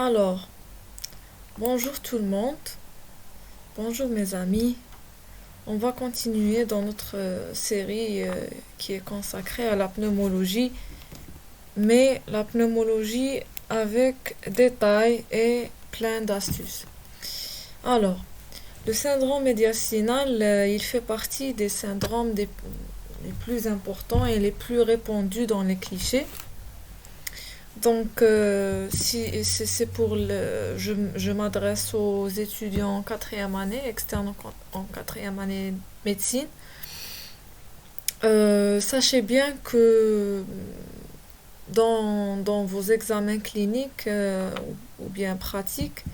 Alors, bonjour tout le monde, bonjour mes amis. On va continuer dans notre série qui est consacrée à la pneumologie, mais la pneumologie avec détails et plein d'astuces. Alors, le syndrome médiastinal, il fait partie des syndromes les plus importants et les plus répandus dans les clichés. Donc, si c'est pour je m'adresse aux étudiants en quatrième année, externes en quatrième année médecine. Sachez bien que dans vos examens cliniques ou bien pratiques,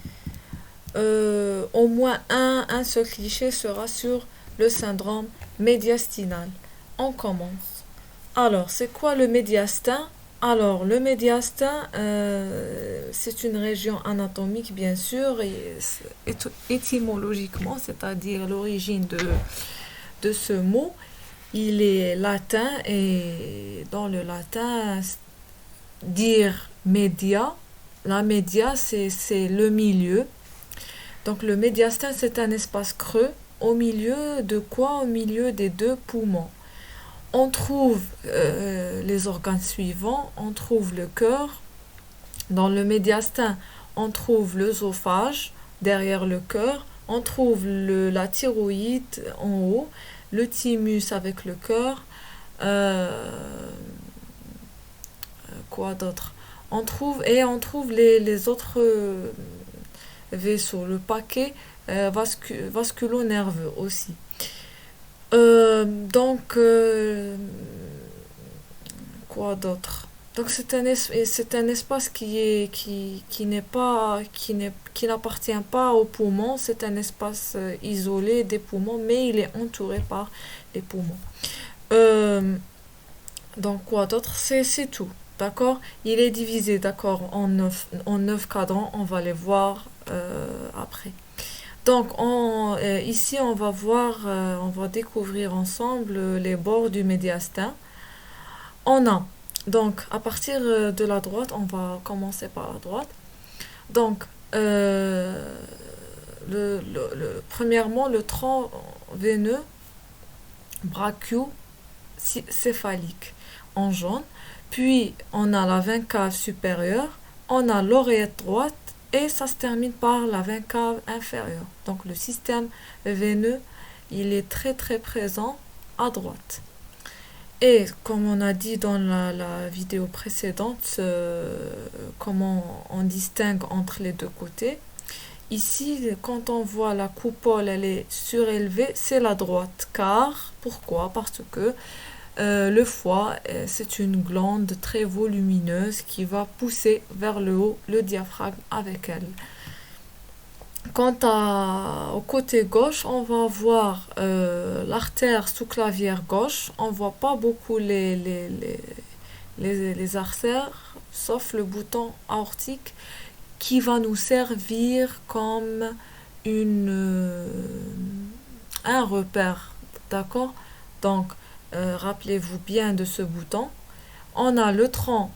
au moins un seul cliché sera sur le syndrome médiastinal. On commence. Alors, c'est quoi le médiastin? Alors, le médiastin, c'est une région anatomique, bien sûr, et étymologiquement, c'est-à-dire l'origine de ce mot, il est latin, et dans le latin, dire média, la média, c'est le milieu. Donc, le médiastin, c'est un espace creux, au milieu de quoi? Au milieu des deux poumons. On trouve les organes suivants, on trouve le cœur, dans le médiastin, on trouve l'œsophage, derrière le cœur, on trouve la thyroïde en haut, le thymus avec le cœur, quoi d'autre? On trouve les autres vaisseaux, le paquet vasculo-nerveux aussi. Donc, quoi d'autre? Donc c'est un espace qui n'appartient pas aux poumons, c'est un espace isolé des poumons, mais il est entouré par les poumons. Euh, donc quoi d'autre? C'est tout, d'accord? Il est divisé, d'accord, en neuf cadrans, on va les voir après. Donc ici on va découvrir ensemble les bords du médiastin. On a donc à partir de la droite, on va commencer par la droite. Donc euh, premièrement le tronc veineux brachiocéphalique en jaune. Puis on a la veine cave supérieure, on a l'oreillette droite et ça se termine par la veine cave inférieure. Donc le système veineux, il est très très présent à droite. Et comme on a dit dans la vidéo précédente, comment on distingue entre les deux côtés. Ici, quand on voit la coupole, elle est surélevée, c'est la droite. Car, pourquoi? Parce que le foie, c'est une glande très volumineuse qui va pousser vers le haut le diaphragme avec elle. Au côté gauche, on va voir l'artère sous-clavière gauche. On voit pas beaucoup les artères, sauf le bouton aortique qui va nous servir comme une, un repère. D'accord? Donc, rappelez-vous bien de ce bouton. On a le tronc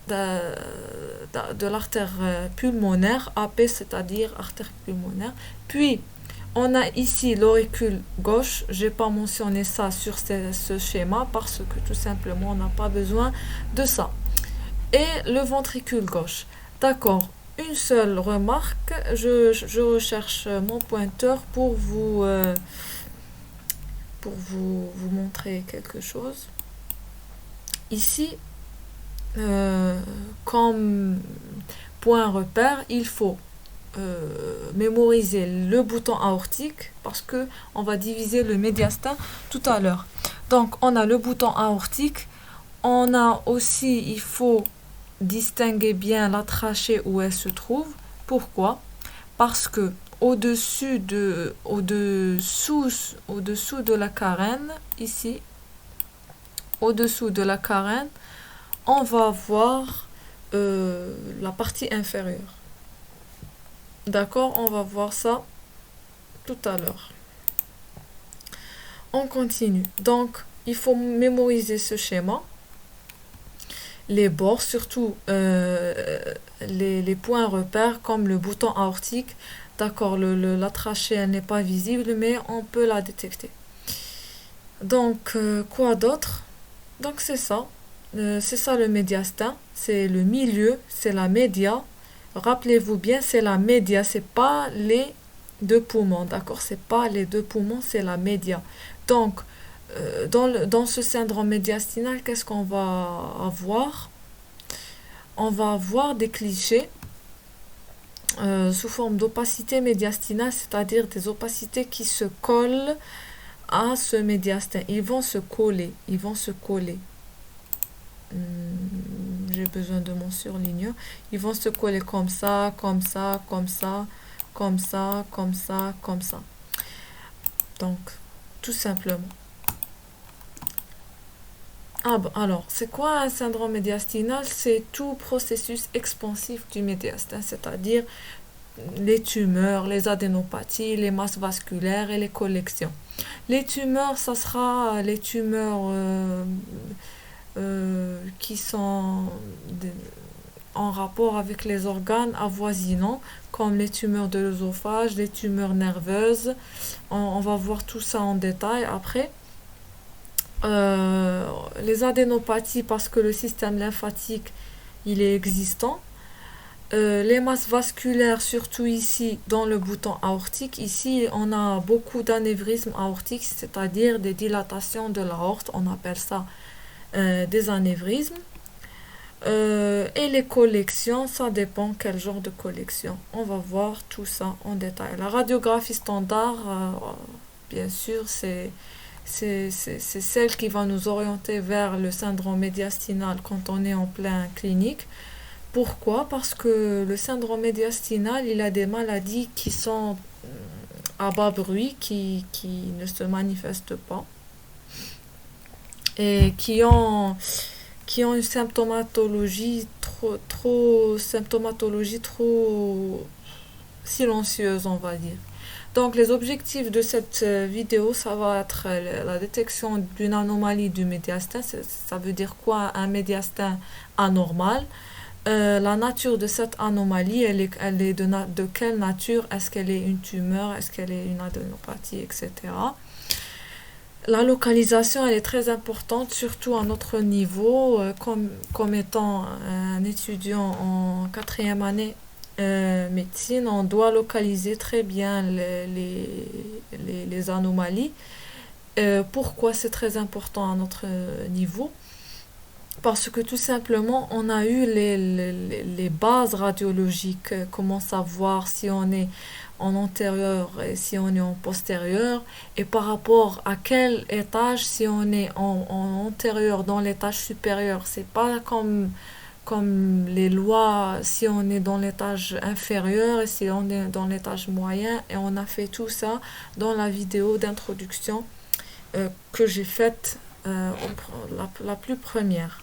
de l'artère pulmonaire, AP, c'est-à-dire artère pulmonaire. Puis, on a ici l'auricule gauche. J'ai pas mentionné ça sur ce schéma parce que tout simplement, on n'a pas besoin de ça. Et le ventricule gauche. D'accord. Une seule remarque, je recherche mon pointeur pour vous montrer quelque chose. Ici, comme point repère, il faut mémoriser le bouton aortique parce que on va diviser le médiastin tout à l'heure. Donc, on a le bouton aortique. On a aussi, il faut distinguer bien la trachée où elle se trouve. Pourquoi? Parce que au-dessous de la carène, ici, au-dessous de la carène, on va voir la partie inférieure. D'accord? On va voir ça tout à l'heure. On continue. Donc, il faut mémoriser ce schéma. les bords, surtout les points repères comme le bouton aortique. D'accord, la trachée elle n'est pas visible, mais on peut la détecter. Donc, quoi d'autre? Donc, c'est ça le médiastin. C'est le milieu, c'est la média. Rappelez-vous bien, c'est la média, c'est pas les deux poumons, d'accord? C'est pas les deux poumons, c'est la média. Donc, dans ce syndrome médiastinal, qu'est-ce qu'on va avoir? On va avoir des clichés sous forme d'opacité médiastinale, c'est-à-dire des opacités qui se collent à ce médiastin. Ils vont se coller. J'ai besoin de mon surligneur. Ils vont se coller comme ça, comme ça, comme ça, comme ça, comme ça, comme ça. Donc, tout simplement. Ah, bon, alors, c'est quoi un syndrome médiastinal? C'est tout processus expansif du médiastin, c'est-à-dire les tumeurs, les adénopathies, les masses vasculaires et les collections. Les tumeurs, ça sera les tumeurs qui sont en rapport avec les organes avoisinants, comme les tumeurs de l'œsophage, les tumeurs nerveuses. On va voir tout ça en détail après. Les adénopathies, parce que le système lymphatique, il est existant. Les masses vasculaires, surtout ici dans le bouton aortique, ici on a beaucoup d'anévrismes aortiques, c'est-à-dire des dilatations de l'aorte, on appelle ça des anévrismes. Et les collections, ça dépend quel genre de collection. On va voir tout ça en détail. La radiographie standard, bien sûr, c'est celle qui va nous orienter vers le syndrome médiastinal quand on est en plein clinique. Pourquoi? Parce que le syndrome médiastinal, il a des maladies qui sont à bas bruit, qui ne se manifestent pas et qui ont une symptomatologie trop silencieuse, on va dire. Donc les objectifs de cette vidéo, ça va être la détection d'une anomalie du médiastin. Ça veut dire quoi un médiastin anormal? La nature de cette anomalie, elle est de quelle nature? Est-ce qu'elle est une tumeur? Est-ce qu'elle est une adénopathie, etc. La localisation, elle est très importante, surtout à notre niveau, comme étant un étudiant en quatrième année médecine, on doit localiser très bien les anomalies. Pourquoi c'est très important à notre niveau? Parce que tout simplement, on a eu les bases radiologiques, comment savoir si on est en antérieur et si on est en postérieur, et par rapport à quel étage, si on est en antérieur dans l'étage supérieur. C'est pas comme les lois, si on est dans l'étage inférieur et si on est dans l'étage moyen, et on a fait tout ça dans la vidéo d'introduction que j'ai faite la plus première.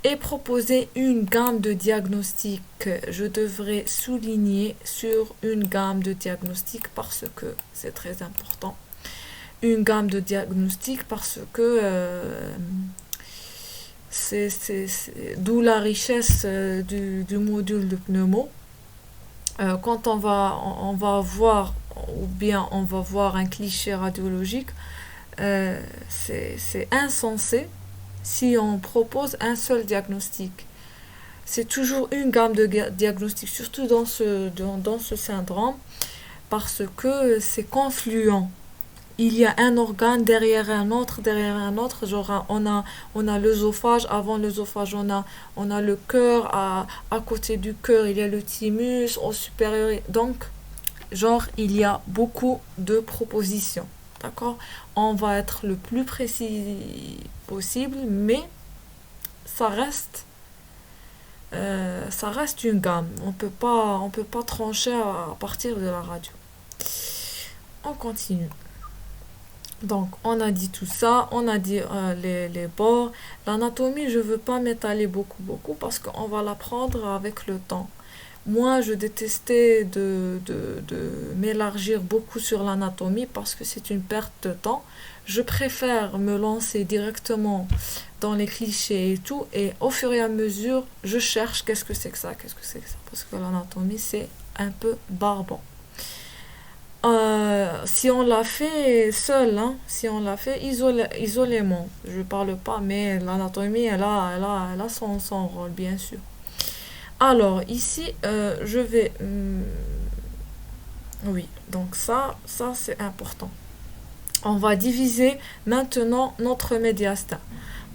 Et proposer une gamme de diagnostics. Je devrais souligner sur une gamme de diagnostics parce que c'est très important. Une gamme de diagnostics parce que d'où la richesse du module de pneumo. Quand on va voir, ou bien on va voir un cliché radiologique, c'est insensé si on propose un seul diagnostic. C'est toujours une gamme de diagnostics, surtout dans ce syndrome, parce que c'est confluent. Il y a un organe derrière un autre. Genre, on a l'œsophage, avant l'œsophage, on a le cœur, à côté du cœur, il y a le thymus, au supérieur. Donc, genre, il y a beaucoup de propositions. D'accord? On va être le plus précis possible, mais ça reste une gamme. On peut pas trancher à partir de la radio. On continue. Donc, on a dit tout ça, on a dit les bords. L'anatomie, je veux pas m'étaler beaucoup parce qu'on va l'apprendre avec le temps. Moi, je détestais de m'élargir beaucoup sur l'anatomie parce que c'est une perte de temps. je préfère me lancer directement dans les clichés et tout, et au fur et à mesure, je cherche qu'est-ce que c'est que ça, parce que l'anatomie, c'est un peu barbant. Si on l'a fait seul, hein, si on l'a fait isolément, je parle pas, mais l'anatomie, elle a son rôle, bien sûr. Alors, ici, je vais... oui, donc ça c'est important. On va diviser maintenant notre médiastin.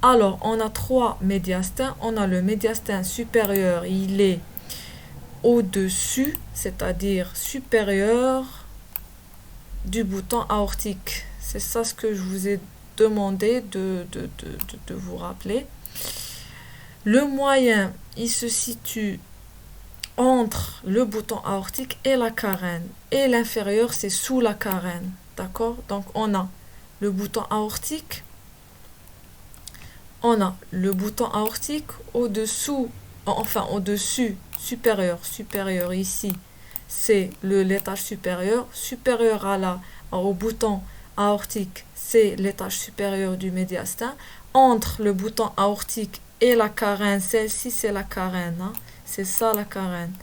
Alors, on a trois médiastins. On a le médiastin supérieur, il est au-dessus, c'est-à-dire supérieur du bouton aortique. C'est ça ce que je vous ai demandé de vous rappeler. Le moyen, il se situe entre le bouton aortique et la carène. Et l'inférieur, c'est sous la carène. D'accord? Donc, on a le bouton aortique. On a le bouton aortique au-dessous, enfin au-dessus, supérieur ici, c'est l'étage supérieur. Supérieur au bouton aortique, c'est l'étage supérieur du médiastin. Entre le bouton aortique et la carène, celle-ci c'est la carène, hein. C'est ça la carène.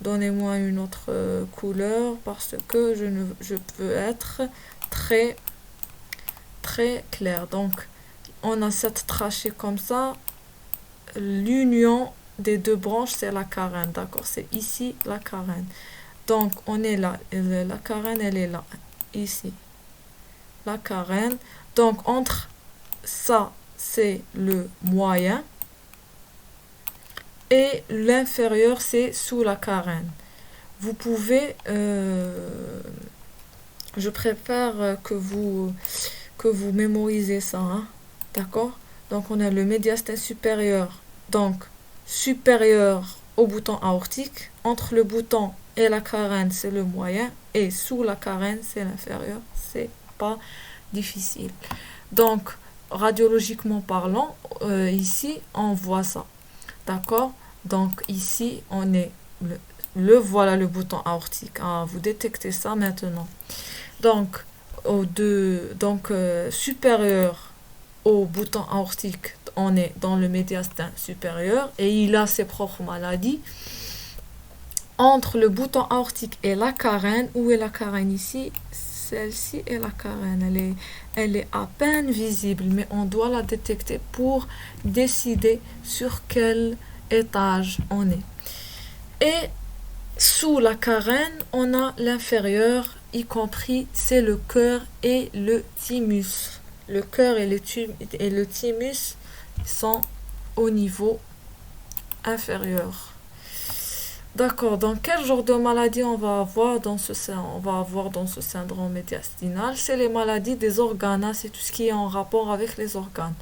Donnez-moi une autre couleur parce que je peux être très très clair. Donc on a cette trachée comme ça. L'union des deux branches, c'est la carène. D'accord? C'est ici la carène. Donc on est là. La carène, elle est là. Ici. La carène. Donc entre ça, c'est le moyen. Et l'inférieur, c'est sous la carène. Vous pouvez... je préfère que vous mémorisez ça, hein. D'accord? Donc on a le médiastin supérieur, donc supérieur au bouton aortique. Entre le bouton et la carène, c'est le moyen. Et sous la carène, c'est l'inférieur. C'est pas difficile. Donc, radiologiquement parlant, ici, on voit ça. D'accord? Donc ici, on est voilà le bouton aortique. Ah, vous détectez ça maintenant. Donc, supérieur au bouton aortique, on est dans le médiastin supérieur et il a ses propres maladies. Entre le bouton aortique et la carène, où est la carène ici? Celle-ci est la carène. Elle est à peine visible, mais on doit la détecter pour décider sur quel étage on est. Et sous la carène, on a l'inférieur, y compris, c'est le cœur et le thymus. Le cœur et le thymus sont au niveau inférieur. D'accord, donc quel genre de maladie on va avoir dans ce syndrome médiastinal? C'est les maladies des organes, hein, c'est tout ce qui est en rapport avec les organes.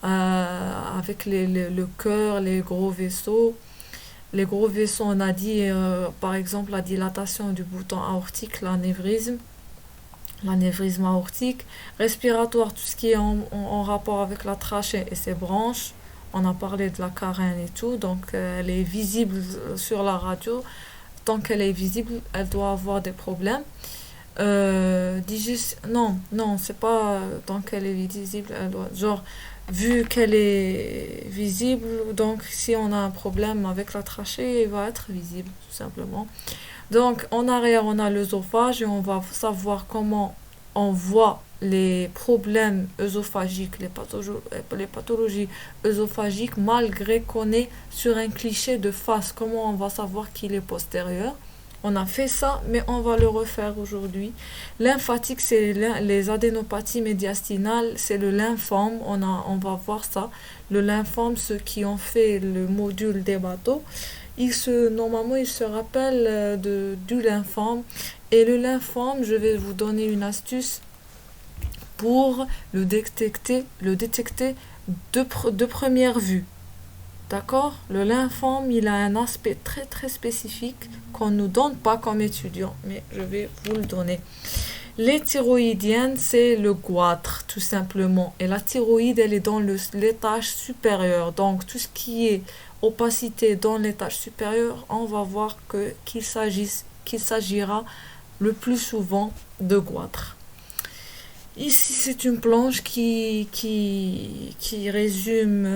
Avec le cœur, les gros vaisseaux. Les gros vaisseaux, on a dit par exemple la dilatation du bouton aortique, l'anévrisme aortique, respiratoire, tout ce qui est en rapport avec la trachée et ses branches. On a parlé de la carène et tout, donc elle est visible sur la radio. Tant qu'elle est visible, elle doit avoir des problèmes. Non, c'est pas tant qu'elle est visible, elle doit, genre, vu qu'elle est visible, donc si on a un problème avec la trachée, elle va être visible, tout simplement. Donc en arrière, on a l'œsophage et on va savoir comment on voit les problèmes œsophagiques, les pathologies œsophagiques, malgré qu'on est sur un cliché de face. Comment on va savoir qu'il est postérieur? On a fait ça, mais on va le refaire aujourd'hui. Lymphatique, c'est les adénopathies médiastinales, c'est le lymphome. On va voir ça. Le lymphome, ceux qui ont fait le module des bateaux, normalement, ils se rappellent du lymphome. Et le lymphome, je vais vous donner une astuce pour le détecter de première vue. D'accord? Le lymphome, il a un aspect très très spécifique qu'on ne nous donne pas comme étudiant, mais je vais vous le donner. Les thyroïdiennes, c'est le goitre, tout simplement. Et la thyroïde, elle est dans l'étage supérieur. Donc, tout ce qui est opacité dans l'étage supérieur, on va voir qu'il s'agira le plus souvent de goitre. Ici, c'est une planche qui résume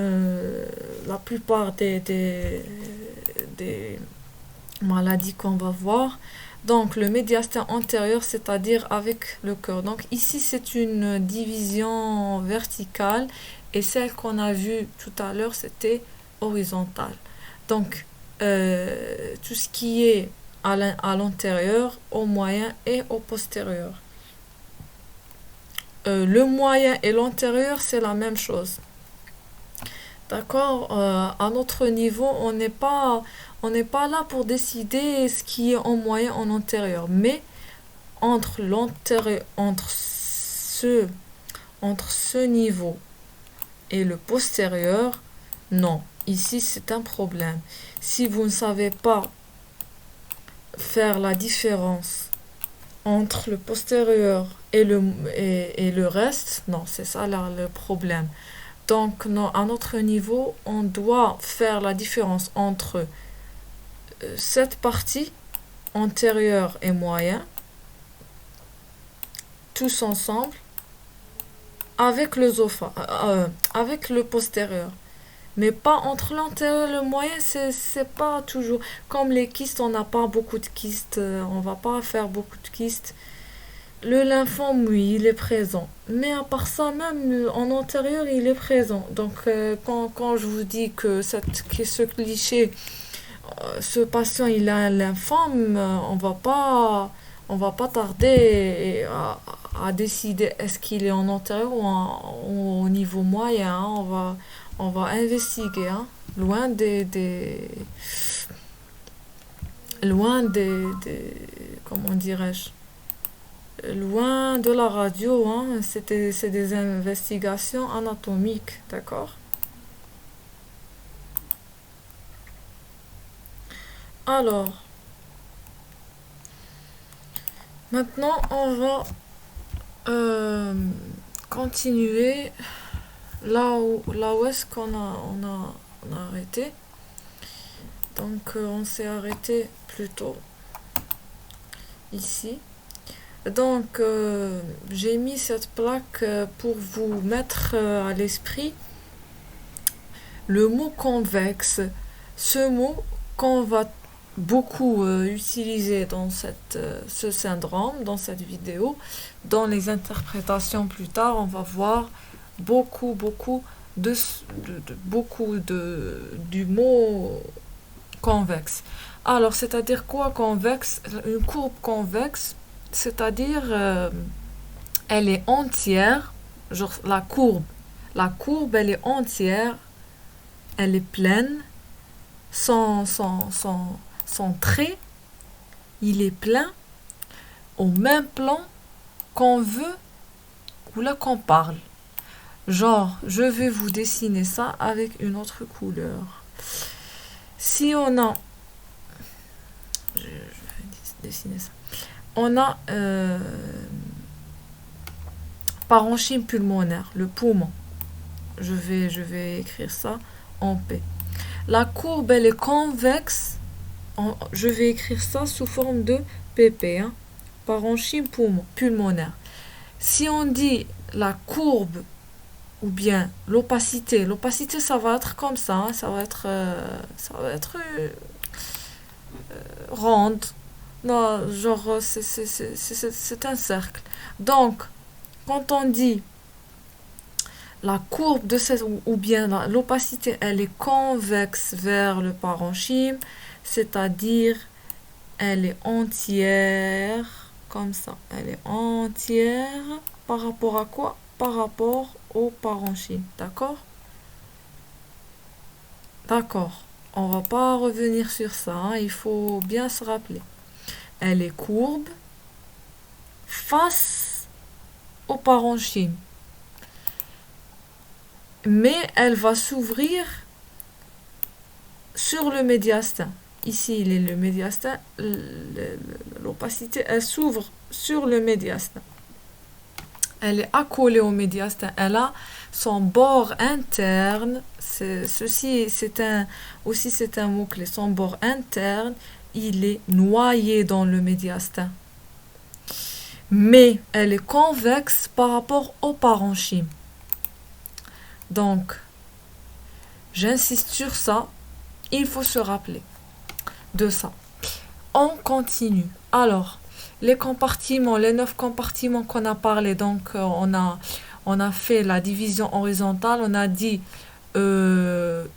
la plupart des maladies qu'on va voir. Donc, le médiastin antérieur, c'est-à-dire avec le cœur. Donc, ici, c'est une division verticale et celle qu'on a vue tout à l'heure, c'était horizontale. Donc, tout ce qui est à l'antérieur, au moyen et au postérieur. Le moyen et l'antérieur, c'est la même chose. D'accord? À notre niveau, on n'est pas là pour décider ce qui est en moyen, en antérieur. Mais entre l'antérieur, entre ce niveau et le postérieur, non. Ici, c'est un problème. Si vous ne savez pas faire la différence entre le postérieur et le reste, non, c'est ça là, le problème. Donc, non, à notre niveau, on doit faire la différence entre cette partie antérieure et moyen, tous ensemble, avec le postérieur. Mais pas entre l'antérieur et le moyen, c'est pas toujours. Comme les kystes, on n'a pas beaucoup de kystes, on va pas faire beaucoup de kystes. Le lymphome, oui, il est présent. Mais à part ça, même en antérieur, il est présent. Donc, quand je vous dis que ce cliché, ce patient, il a un lymphome, on va pas tarder à décider est-ce qu'il est en antérieur ou au niveau moyen. Hein. On va investiguer, hein. Loin comment dirais-je, loin de la radio, hein. C'est des investigations anatomiques, d'accord? Alors, maintenant, on va euh, continuer là où est-ce on a arrêté. Donc, on s'est arrêté plutôt ici. Donc, j'ai mis cette plaque pour vous mettre à l'esprit le mot convexe. Ce mot qu'on va beaucoup utiliser dans ce syndrome, dans cette vidéo. Dans les interprétations plus tard, on va voir beaucoup du mot convexe. Alors, c'est-à-dire quoi convexe? Une courbe convexe, c'est-à-dire elle est entière, genre la courbe elle est entière, elle est pleine, son trait, il est plein, au même plan qu'on veut ou là qu'on parle. Genre, je vais vous dessiner ça avec une autre couleur. Si on a... Je vais dessiner ça. On a parenchyme pulmonaire, le poumon. Je vais écrire ça en P. La courbe, elle est convexe. Je vais écrire ça sous forme de PP. Hein, parenchyme pulmonaire. Si on dit la courbe ou bien l'opacité ça va être comme ça, hein, ça va être ronde. Non, genre c'est un cercle. Donc quand on dit la courbe de cette ou bien l'opacité, elle est convexe vers le parenchyme, c'est-à-dire elle est entière comme ça. Elle est entière par rapport à quoi? Par rapport au parenchyme. D'accord? D'accord. On va pas revenir sur ça. Hein. Il faut bien se rappeler. Elle est courbe face au parenchyme. Mais elle va s'ouvrir sur le médiastin. Ici, il est le médiastin. L'opacité, elle s'ouvre sur le médiastin. Elle est accolée au médiastin. Elle a son bord interne. Ceci, c'est un mot-clé. Son bord interne, il est noyé dans le médiastin. mais elle est convexe par rapport au parenchyme. Donc, j'insiste sur ça, il faut se rappeler de ça. On continue. Alors, les compartiments, les 9 compartiments qu'on a parlé, donc on a fait la division horizontale, on a dit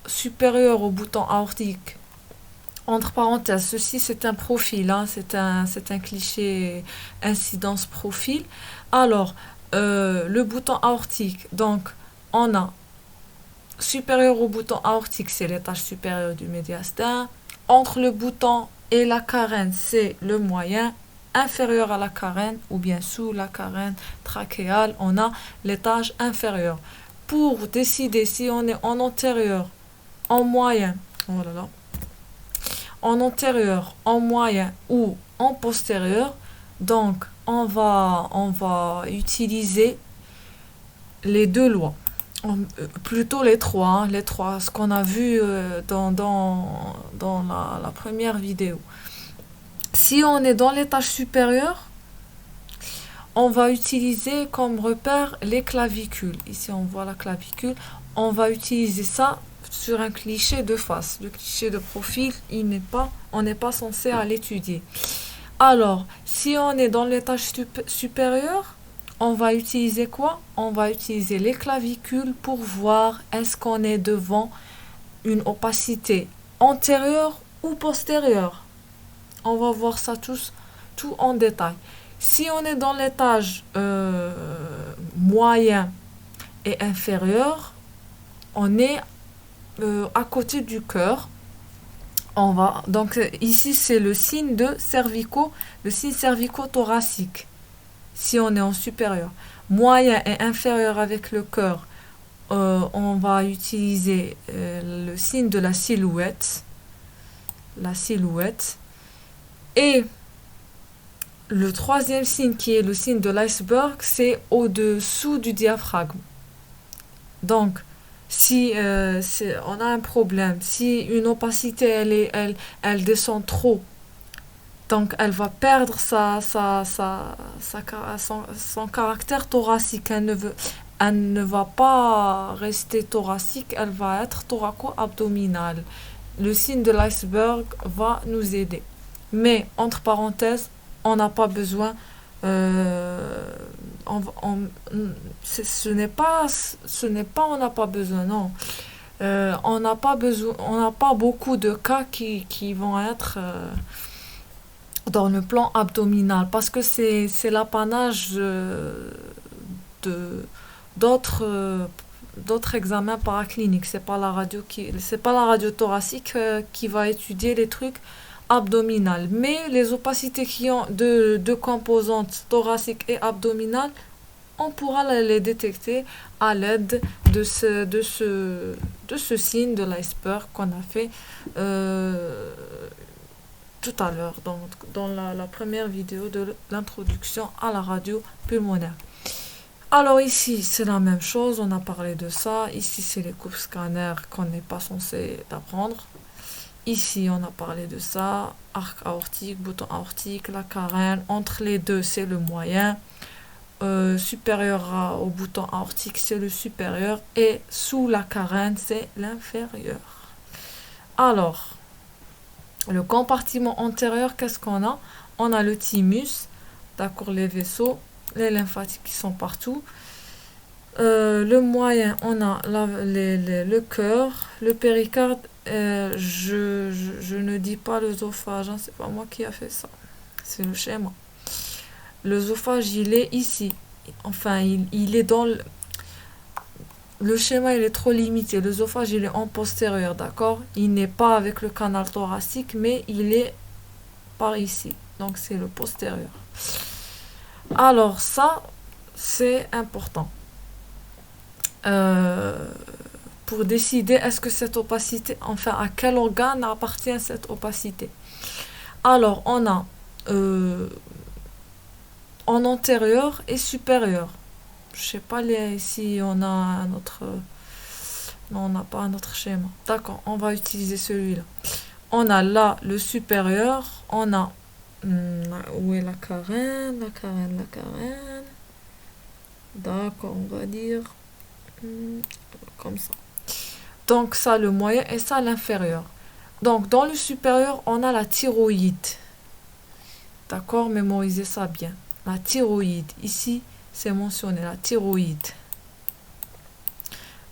supérieur au bouton aortique. Entre parenthèses, ceci c'est un profil, hein, c'est un cliché incidence profil. Alors, le bouton aortique, donc on a supérieur au bouton aortique, c'est l'étage supérieur du médiastin. Entre le bouton et la carène, c'est le moyen. Inférieur à la carène, ou bien sous la carène trachéale, on a l'étage inférieur. Pour décider si on est en antérieur, en moyen, oh là là, en antérieur, en moyen ou en postérieur, donc on va utiliser les deux lois. Plutôt les trois, ce qu'on a vu dans la première vidéo. Si on est dans l'étage supérieur, on va utiliser comme repère les clavicules. Ici, on voit la clavicule. On va utiliser ça sur un cliché de face. Le cliché de profil, on n'est pas censé à l'étudier. Alors, si on est dans l'étage supérieur, on va utiliser quoi? On va utiliser les clavicules pour voir est-ce qu'on est devant une opacité antérieure ou postérieure. On va voir ça tout en détail. Si on est dans l'étage moyen et inférieur, on est à côté du cœur. Donc ici c'est le signe cervico-thoracique. Si on est en supérieur, moyen et inférieur avec le cœur, on va utiliser le signe de la silhouette. Et le troisième signe qui est le signe de l'iceberg, c'est au-dessous du diaphragme. Donc, si on a un problème, si une opacité elle descend trop, donc elle va perdre son caractère thoracique. Elle ne va pas rester thoracique, elle va être thoraco-abdominale. Le signe de l'iceberg va nous aider. Mais, entre parenthèses, on n'a pas besoin ce n'est pas on n'a pas besoin, non. On n'a pas beaucoup de cas qui vont être dans le plan abdominal parce que c'est l'apanage d'autres examens paracliniques. C'est pas la radio thoracique qui va étudier les trucs abdominales. Mais les opacités qui ont deux composantes thoraciques et abdominales, on pourra les détecter à l'aide de ce signe de l'iceberg qu'on a fait tout à l'heure dans la première vidéo de l'introduction à la radio pulmonaire. Alors ici, c'est la même chose, on a parlé de ça. Ici, c'est les coupes scanners qu'on n'est pas censé apprendre. Ici, on a parlé de ça. Arc aortique, bouton aortique, la carène. Entre les deux, c'est le moyen. Supérieur au bouton aortique, c'est le supérieur. Et sous la carène, c'est l'inférieur. Alors, le compartiment antérieur, qu'est-ce qu'on a? On a le thymus, d'accord, les vaisseaux, les lymphatiques qui sont partout. Le moyen, on a le cœur, le péricarde. Je ne dis pas l'œsophage, hein, c'est pas moi qui a fait ça. C'est le schéma. L'œsophage, il est ici. Enfin, il est dans le schéma, il est trop limité. L'œsophage, il est en postérieur, d'accord? Il n'est pas avec le canal thoracique, mais il est par ici. Donc, c'est le postérieur. Alors, ça, c'est important. Pour décider est-ce que cette opacité, enfin, à quel organe appartient cette opacité. Alors, on a en antérieur et supérieur. Je sais pas si on a un autre... Non, on n'a pas un autre schéma. D'accord, on va utiliser celui-là. On a là le supérieur, on a Où est la carène? La carène, la carène. D'accord, on va dire comme ça. Donc ça le moyen et ça l'inférieur. Donc dans le supérieur, on a la thyroïde. D'accord, mémorisez ça bien. La thyroïde, ici, c'est mentionné, la thyroïde.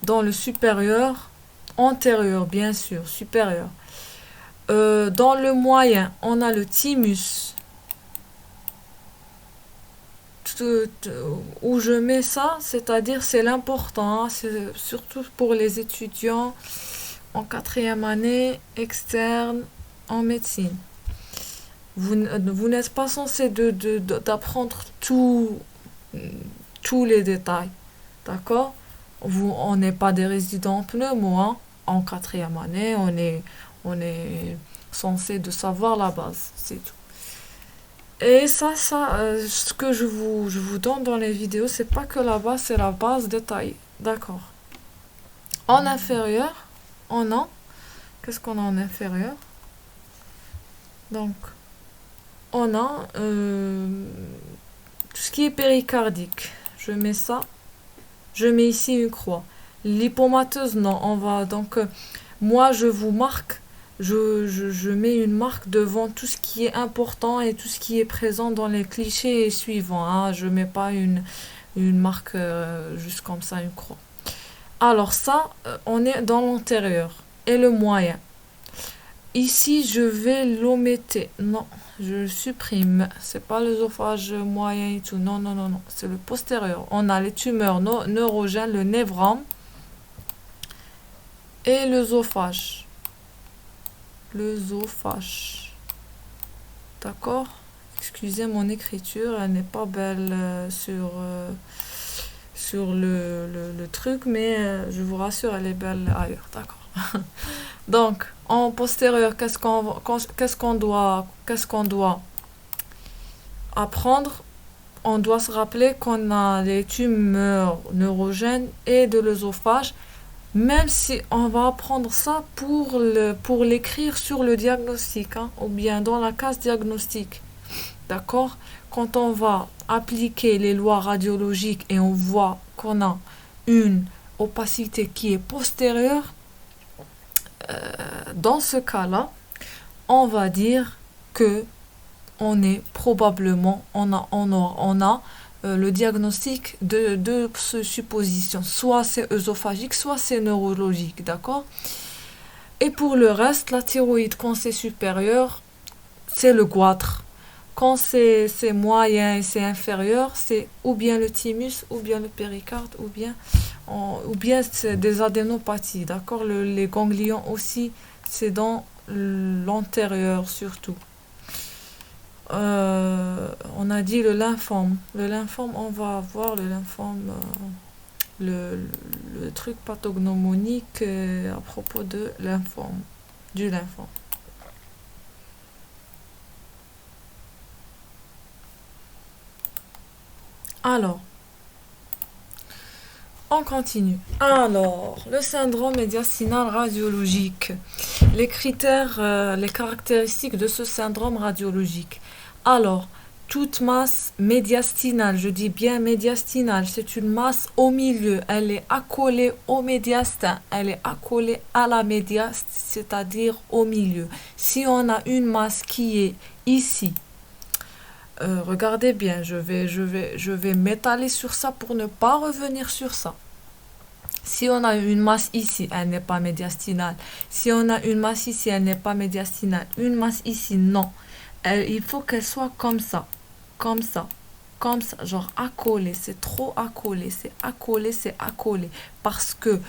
Dans le supérieur, antérieur, bien sûr, supérieur. Dans le moyen, on a le thymus. Où je mets ça, c'est-à-dire c'est l'important, hein, c'est surtout pour les étudiants en quatrième année externe en médecine. Vous n'êtes pas censé d'apprendre tous les détails, d'accord? On n'est pas des résidents pneumo, hein. En quatrième année, on est censé de savoir la base, c'est tout. Et ce que je vous donne dans les vidéos, c'est pas que la base, c'est la base détaillée, d'accord? En inférieur, on a, qu'est-ce qu'on a en inférieur? Donc, on a tout ce qui est péricardique. Je mets ça. Je mets ici une croix. L'hypomateuse, non. On va donc, moi, je vous marque. Je mets une marque devant tout ce qui est important et tout ce qui est présent dans les clichés suivants, hein. Je mets pas une marque juste comme ça, une croix. Alors ça, on est dans l'antérieur. Et le moyen. Ici, je vais l'omettre. Non, je le supprime. C'est pas l'œsophage moyen et tout. Non, non, non, non. C'est le postérieur. On a les tumeurs neurogènes, le névrome et l'œsophage. L'œsophage. D'accord? Excusez mon écriture, elle n'est pas belle sur le truc, mais je vous rassure, elle est belle ailleurs. D'accord? Donc, en postérieur, qu'est-ce qu'on doit apprendre? On doit se rappeler qu'on a les tumeurs neurogènes et de l'œsophage, même si on va apprendre ça pour l'écrire sur le diagnostic, hein, ou bien dans la case diagnostic. D'accord? Quand on va appliquer les lois radiologiques et on voit qu'on a une opacité qui est postérieure, dans ce cas-là, on va dire que on est probablement, on a le diagnostic de ce supposition. Soit c'est œsophagique, soit c'est neurologique, d'accord? Et pour le reste, la thyroïde, quand c'est supérieur, c'est le goitre. Quand c'est moyen et c'est inférieur, c'est ou bien le thymus, ou bien le péricarde, ou bien c'est des adénopathies, d'accord? Les ganglions aussi, c'est dans l'antérieur surtout. On a dit le lymphome. Le lymphome, on va voir le lymphome, le truc pathognomonique à propos de lymphome, du lymphome. Alors, on continue. Alors, le syndrome médiastinal radiologique. Les critères, les caractéristiques de ce syndrome radiologique. Alors, toute masse médiastinale, je dis bien médiastinale, c'est une masse au milieu. Elle est accolée au médiastin. Elle est accolée à la médiaste, c'est-à-dire au milieu. Si on a une masse qui est ici, regardez bien, je vais m'étaler sur ça pour ne pas revenir sur ça. Si on a une masse ici, elle n'est pas médiastinale. Si on a une masse ici, elle n'est pas médiastinale. Une masse ici, non. Il faut qu'elle soit comme ça, comme ça, comme ça, genre accolée. C'est trop accolé, c'est accolé, c'est accolé. Parce que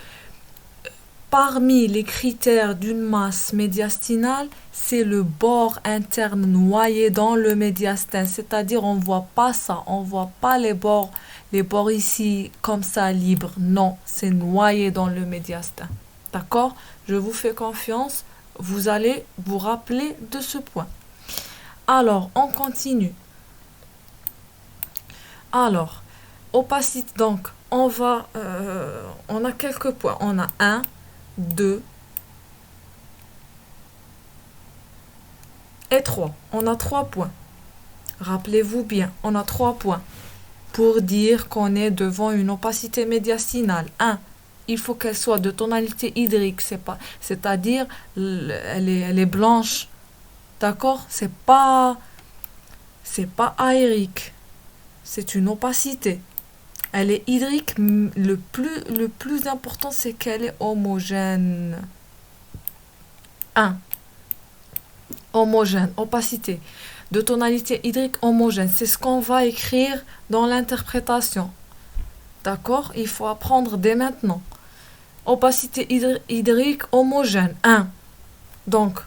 parmi les critères d'une masse médiastinale, c'est le bord interne noyé dans le médiastin. C'est-à-dire, on ne voit pas ça, on ne voit pas les bords ici comme ça libres. Non, c'est noyé dans le médiastin. D'accord? Je vous fais confiance, vous allez vous rappeler de ce point. Alors, on continue. Alors, opacité, donc, on a quelques points. On a 1, 2 et 3. On a 3 points. Rappelez-vous bien, on a 3 points pour dire qu'on est devant une opacité médiastinale. 1. Il faut qu'elle soit de tonalité hydrique, c'est-à-dire elle est blanche. D'accord? C'est pas aérique. C'est une opacité. Elle est hydrique. Le plus important, c'est qu'elle est homogène. 1. Homogène, opacité. De tonalité hydrique homogène. C'est ce qu'on va écrire dans l'interprétation. D'accord? Il faut apprendre dès maintenant. Opacité hydrique homogène. 1. Donc,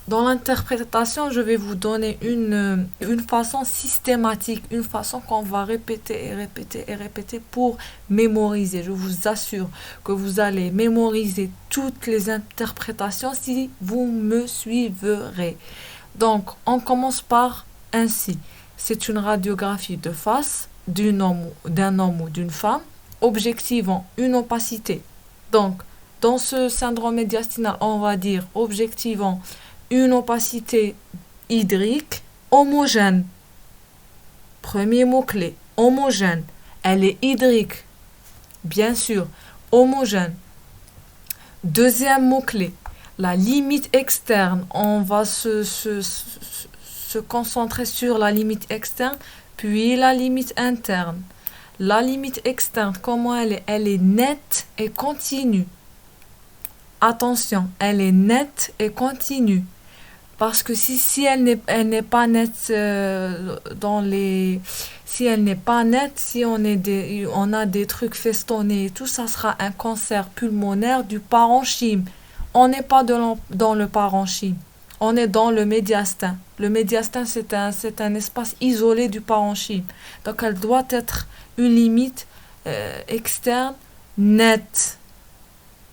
dans l'interprétation, je vais vous donner une façon systématique, une façon qu'on va répéter et répéter et répéter pour mémoriser. Je vous assure que vous allez mémoriser toutes les interprétations si vous me suivrez. Donc, on commence par ainsi. C'est une radiographie de face d'un homme ou d'une femme, objectivant une opacité. Donc, dans ce syndrome médiastinal, on va dire objectivant une opacité hydrique homogène. Premier mot-clé, homogène. Elle est hydrique, bien sûr, homogène. Deuxième mot-clé, la limite externe. On va se concentrer sur la limite externe, puis la limite interne. La limite externe, comment elle est? Elle est nette et continue. Attention, elle est nette et continue. Parce que si elle n'est pas nette si elle n'est pas nette, si on a des trucs festonnés et tout, ça sera un cancer pulmonaire du parenchyme. On n'est pas dans le parenchyme. On est dans le médiastin. Le médiastin, c'est un espace isolé du parenchyme. Donc, elle doit être une limite externe nette.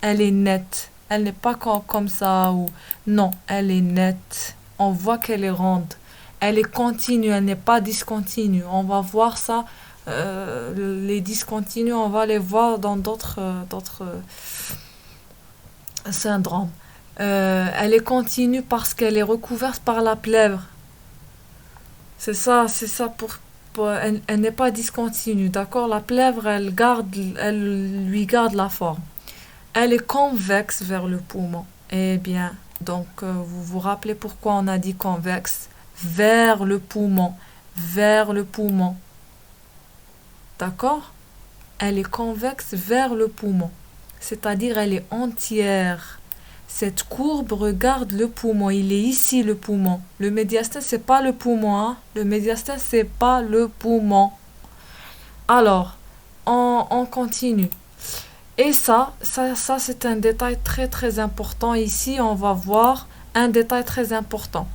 Elle est nette. Elle n'est pas comme ça ou non, elle est nette. On voit qu'elle est ronde. Elle est continue, elle n'est pas discontinue. On va voir ça. Les discontinues, on va les voir dans d'autres syndromes. Elle est continue parce qu'elle est recouverte par la plèvre. C'est ça elle n'est pas discontinue, d'accord? La plèvre, elle lui garde la forme. Elle est convexe vers le poumon. Eh bien, donc, vous vous rappelez pourquoi on a dit convexe? Vers le poumon. Vers le poumon. D'accord? Elle est convexe vers le poumon. C'est-à-dire, elle est entière. Cette courbe regarde le poumon. Il est ici, le poumon. Le médiastin, c'est pas le poumon. Hein? Le médiastin, c'est pas le poumon. Alors, on continue. Et ça c'est un détail très très important. Ici, on va voir un détail très important.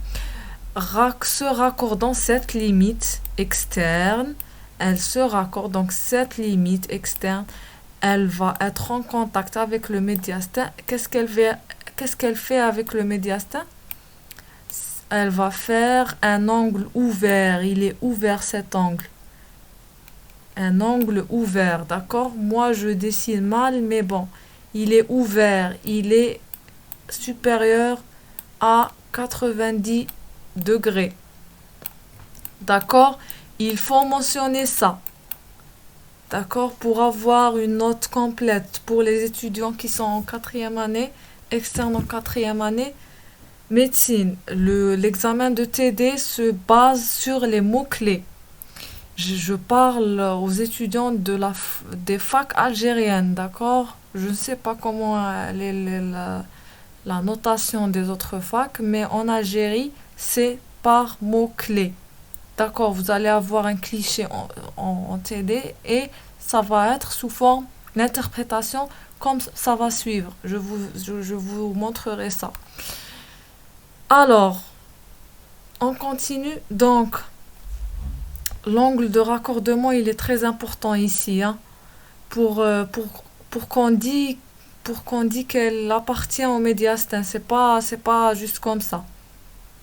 Se raccordant cette limite externe, elle se raccorde, donc cette limite externe, elle va être en contact avec le médiastin. Qu'est-ce qu'elle fait avec le médiastin? Elle va faire un angle ouvert. Il est ouvert cet angle. Un angle ouvert, d'accord? Moi, je dessine mal, mais bon, il est ouvert, il est supérieur à 90 degrés. D'accord? Il faut mentionner ça. D'accord? Pour avoir une note complète pour les étudiants qui sont en 4e année, externe en 4e année, médecine. L'examen de TD se base sur les mots-clés. Je parle aux étudiants des facs algériennes, d'accord? Je ne sais pas comment la notation des autres facs, mais en Algérie, c'est par mots-clés. D'accord, vous allez avoir un cliché en TD et ça va être sous forme d'interprétation comme ça va suivre. Je vous montrerai ça. Alors, on continue. Donc, l'angle de raccordement, il est très important ici, hein, pour qu'on dise qu'elle appartient au médiastin. C'est pas juste comme ça.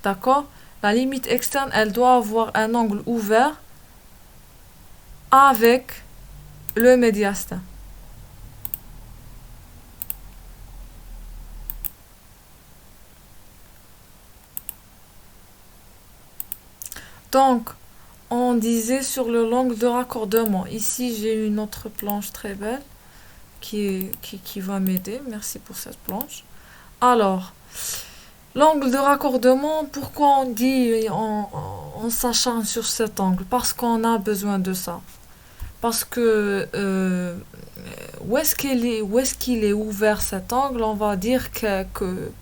D'accord? La limite externe, elle doit avoir un angle ouvert avec le médiastin. Donc, On disait sur le l'angle de raccordement. Ici, j'ai une autre planche très belle qui va m'aider. Merci pour cette planche. Alors, l'angle de raccordement, pourquoi on s'acharne sur cet angle? Parce qu'on a besoin de ça. Parce que où est-ce qu'il est ouvert cet angle? On va dire que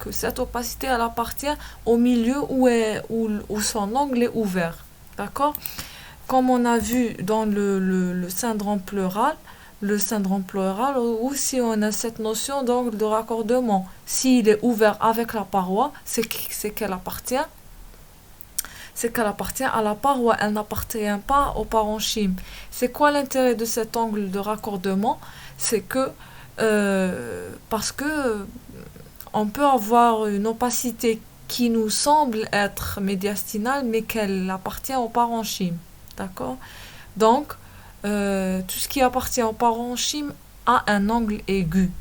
cette opacité, elle appartient au milieu où son angle est ouvert. D'accord? Comme on a vu dans le syndrome pleural aussi on a cette notion d'angle de raccordement. S'il est ouvert avec la paroi, c'est qu'elle appartient à la paroi, elle n'appartient pas au parenchyme. C'est quoi l'intérêt de cet angle de raccordement? C'est que parce que on peut avoir une opacité qui nous semble être médiastinale, mais qu'elle appartient au parenchyme. D'accord? Donc, tout ce qui appartient au parenchyme a un angle aigu.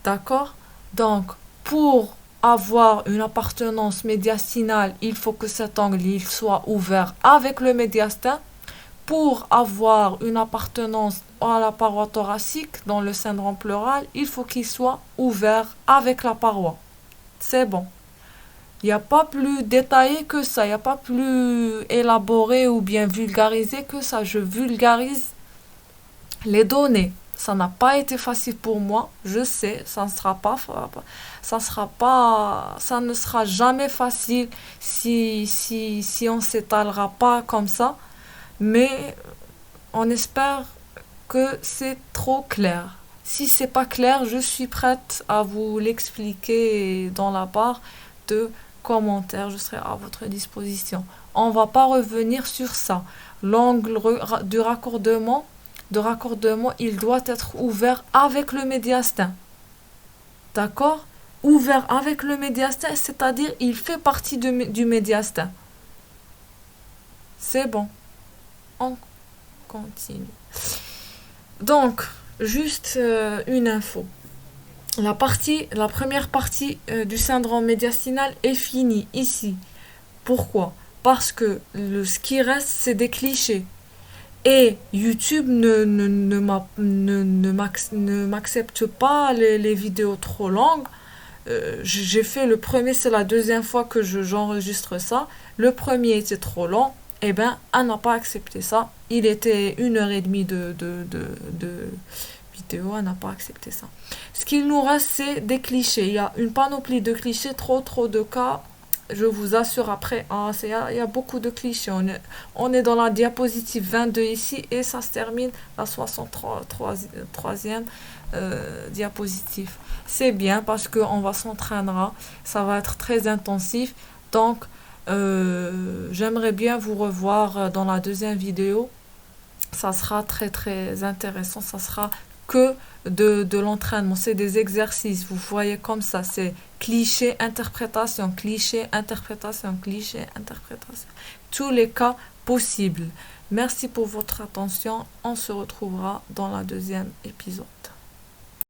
D'accord? Donc, pour avoir une appartenance médiastinale, il faut que cet angle il soit ouvert avec le médiastin. Pour avoir une appartenance à la paroi thoracique dans le syndrome pleural, il faut qu'il soit ouvert avec la paroi. C'est bon. Il n'y a pas plus détaillé que ça, il n'y a pas plus élaboré ou bien vulgarisé que ça. Je vulgarise les données. Ça n'a pas été facile pour moi, je sais, ça ne sera jamais facile si on s'étalera pas comme ça, mais on espère que c'est trop clair. Si c'est pas clair, je suis prête à vous l'expliquer dans la barre de commentaires, je serai à votre disposition. On va pas revenir sur ça. L'angle du raccordement, il doit être ouvert avec le médiastin. D'accord? Ouvert avec le médiastin, c'est-à-dire il fait partie du médiastin. C'est bon. On continue. Donc, juste une info. La première partie du syndrome médiastinal est finie ici. Pourquoi? Parce que ce qui reste, c'est des clichés. Et YouTube ne m'accepte pas les vidéos trop longues. J'ai fait le premier, c'est la deuxième fois que j'enregistre ça. Le premier était trop long. Eh bien, elle n'a pas accepté ça. Il était 1h30 de vidéo, elle n'a pas accepté ça. Ce qu'il nous reste, c'est des clichés. Il y a une panoplie de clichés, trop de cas. Je vous assure après, il y a beaucoup de clichés. On est dans la diapositive 22 ici et ça se termine la 63e diapositive. C'est bien parce qu'on va s'entraîner, ça va être très intensif. Donc, j'aimerais bien vous revoir dans la deuxième vidéo. Ça sera très très intéressant. Ça sera que de l'entraînement. C'est des exercices. Vous voyez comme ça. C'est cliché, interprétation, cliché, interprétation, cliché, interprétation. Tous les cas possibles. Merci pour votre attention. On se retrouvera dans la deuxième épisode.